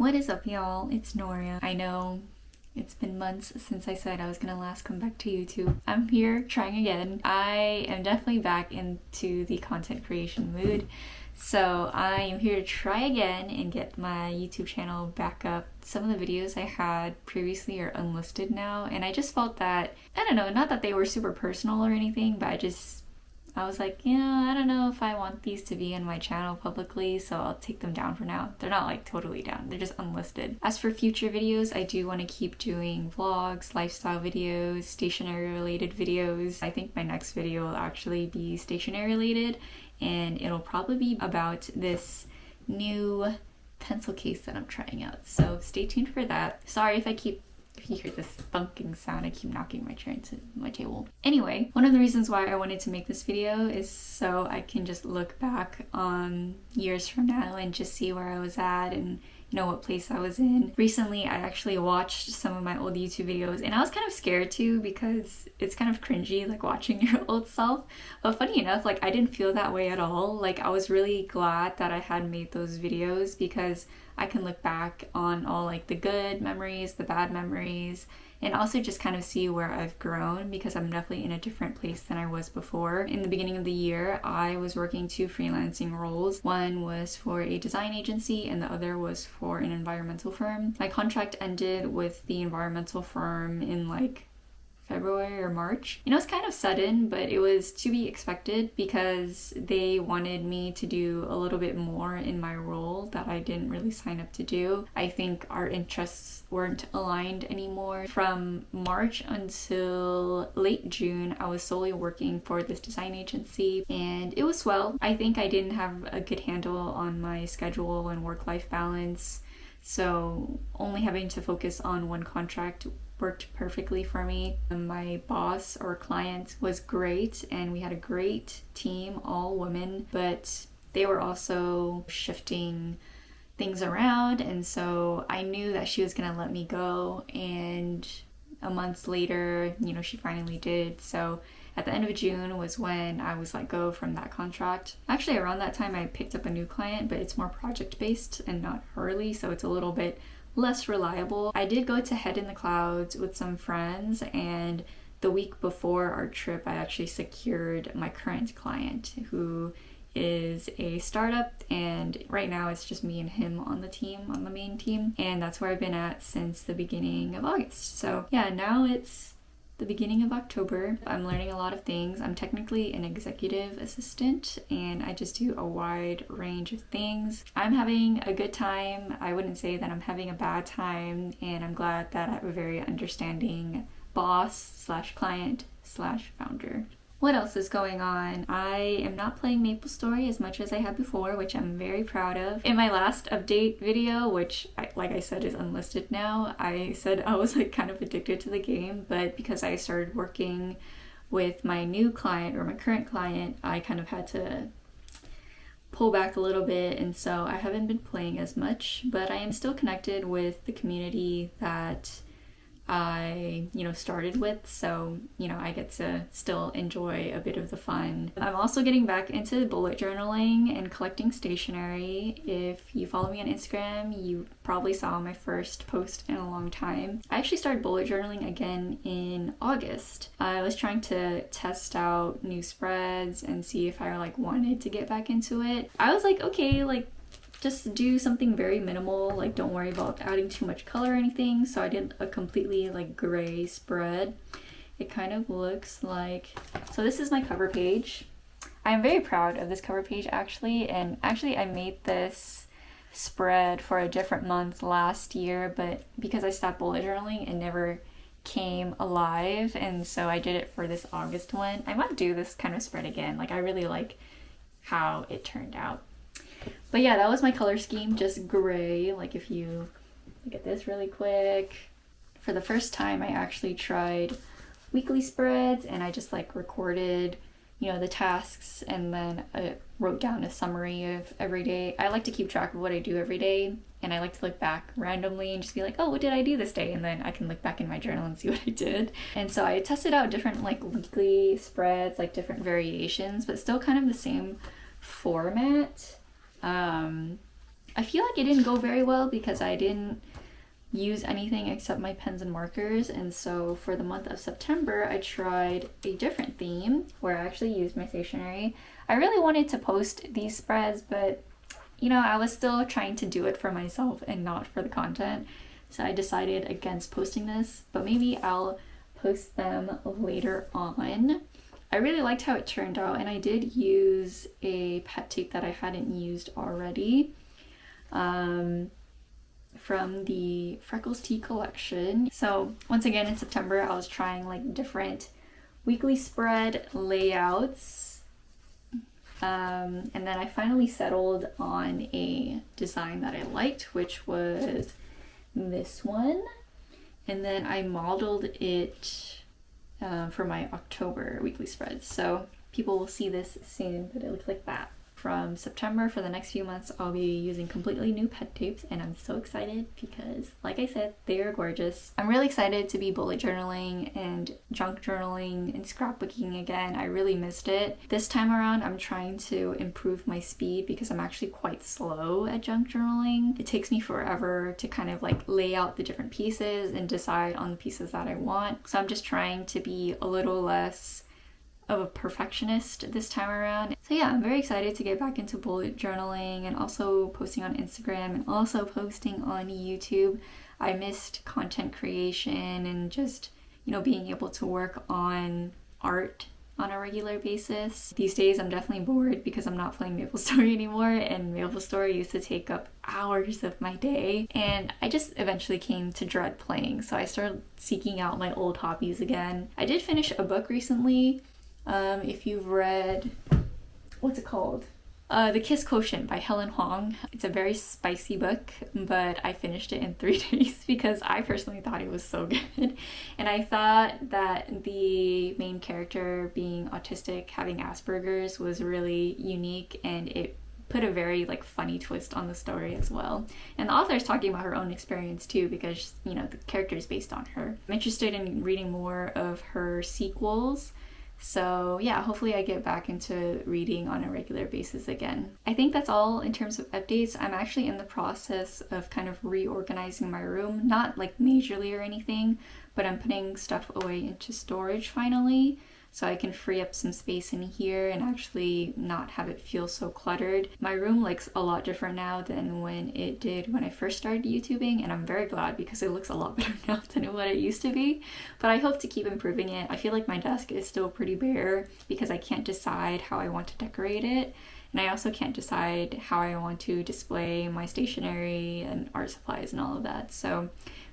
What is up, y'all? It's Noria. I know it's been months since I said I was gonna last come back to YouTube. I'm here trying again. I am definitely back into the content creation mood. So I am here to try again and get my YouTube channel back up. Some of the videos I had previously are unlisted now, and I just felt that, I don't know, not that they were super personal or anything, but I was like, I don't know if I want these to be in my channel publicly, so I'll take them down for now. They're not like totally down, they're just unlisted. As for future videos, I do want to keep doing vlogs, lifestyle videos, stationery related videos. I think my next video will actually be stationery related, and it'll probably be about this new pencil case that I'm trying out. So stay tuned for that. Sorry if you hear this thunking sound, I keep knocking my chair into my table. Anyway, one of the reasons why I wanted to make this video is so I can just look back on years from now and just see where I was at and what place I was in. Recently, I actually watched some of my old YouTube videos, and I was kind of scared too because it's kind of cringy, like watching your old self. But funny enough, like I didn't feel that way at all. Like I was really glad that I had made those videos because I can look back on all like the good memories, the bad memories, and also just kind of see where I've grown because I'm definitely in a different place than I was before. In the beginning of the year, I was working 2 freelancing roles. One was for a design agency and the other was for an environmental firm. My contract ended with the environmental firm in like February or March. It's kind of sudden, but it was to be expected because they wanted me to do a little bit more in my role that I didn't really sign up to do. I think our interests weren't aligned anymore. From March until late June, I was solely working for this design agency, and it was swell. I think I didn't have a good handle on my schedule and work-life balance, so only having to focus on one contract worked perfectly for me. My boss or client was great, and we had a great team, all women, but they were also shifting things around, and so I knew that she was gonna let me go, and a month later, she finally did. So at the end of June was when I was let go from that contract. Actually, around that time I picked up a new client, but it's more project-based and not hourly, so it's a little bit less reliable. I did go to Head in the Clouds with some friends, and the week before our trip I actually secured my current client, who is a startup, and right now it's just me and him on the team, on the main team, and that's where I've been at since the beginning of August. So yeah, now it's the beginning of October. I'm learning a lot of things. I'm technically an executive assistant, and I just do a wide range of things. I'm having a good time. I wouldn't say that I'm having a bad time, and I'm glad that I have a very understanding boss slash client slash founder. What else is going on? I am not playing MapleStory as much as I have before, which I'm very proud of. In my last update video, which like I said is unlisted now, I said I was like kind of addicted to the game, but because I started working with my new client or my current client, I kind of had to pull back a little bit, and so I haven't been playing as much, but I am still connected with the community that I started with, so I get to still enjoy a bit of the fun. I'm also getting back into bullet journaling and collecting stationery. If you follow me on Instagram, you probably saw my first post in a long time. I actually started bullet journaling again in August. I was trying to test out new spreads and see if I wanted to get back into it. I was like, okay, just do something very minimal, don't worry about adding too much color or anything. So I did a completely gray spread. It kind of looks like, so this is my cover page. I'm very proud of this cover page actually, and actually I made this spread for a different month last year, but because I stopped bullet journaling, it never came alive, and so I did it for this August one. I might do this kind of spread again. I really like how it turned out. But yeah, that was my color scheme, just gray. If you look at this really quick. For the first time, I actually tried weekly spreads, and I just recorded, the tasks, and then I wrote down a summary of every day. I like to keep track of what I do every day, and I like to look back randomly and just be like, oh, what did I do this day? And then I can look back in my journal and see what I did. And so I tested out different weekly spreads, different variations, but still kind of the same format. I feel like it didn't go very well because I didn't use anything except my pens and markers, and so for the month of September I tried a different theme where I actually used my stationery. I really wanted to post these spreads, but you know, I was still trying to do it for myself and not for the content, so I decided against posting this, but maybe I'll post them later on. I really liked how it turned out, and I did use a pet tape that I hadn't used already from the Freckles Tea collection. So once again in September I was trying like different weekly spread layouts, and then I finally settled on a design that I liked, which was this one, and then I modeled it for my October weekly spreads. So people will see this soon, but it looks like that. From September, for the next few months, I'll be using completely new pet tapes, and I'm so excited because, like I said, they are gorgeous. I'm really excited to be bullet journaling and junk journaling and scrapbooking again. I really missed it. This time around, I'm trying to improve my speed because I'm actually quite slow at junk journaling. It takes me forever to kind of like lay out the different pieces and decide on the pieces that I want. So I'm just trying to be a little less of a perfectionist this time around. So yeah, I'm very excited to get back into bullet journaling and also posting on Instagram and also posting on YouTube. I missed content creation and just, you know, being able to work on art on a regular basis. These days I'm definitely bored because I'm not playing MapleStory anymore, and MapleStory used to take up hours of my day, and I just eventually came to dread playing, so I started seeking out my old hobbies again. I did finish a book recently. If you've read, what's it called? The Kiss Quotient by Helen Huang. It's a very spicy book, but I finished it in 3 days because I personally thought it was so good. And I thought that the main character being autistic, having Asperger's, was really unique, and it put a very like funny twist on the story as well. And the author is talking about her own experience too, because, you know, the character is based on her. I'm interested in reading more of her sequels. So yeah, hopefully I get back into reading on a regular basis again. I think that's all in terms of updates. I'm actually in the process of kind of reorganizing my room, not like majorly or anything, but I'm putting stuff away into storage finally, so I can free up some space in here and actually not have it feel so cluttered. My room looks a lot different now than when it did when I first started YouTubing, and I'm very glad because it looks a lot better now than what it used to be. But I hope to keep improving it. I feel like my desk is still pretty bare because I can't decide how I want to decorate it. And I also can't decide how I want to display my stationery and art supplies and all of that. So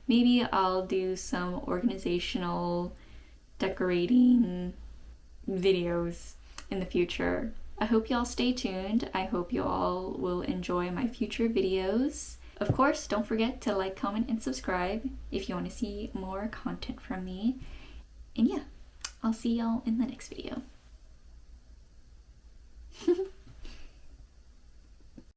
maybe I'll do some organizational decorating videos in the future. I hope y'all stay tuned. I hope you all will enjoy my future videos. Of course, don't forget to like, comment, and subscribe if you want to see more content from me. And yeah, I'll see y'all in the next video.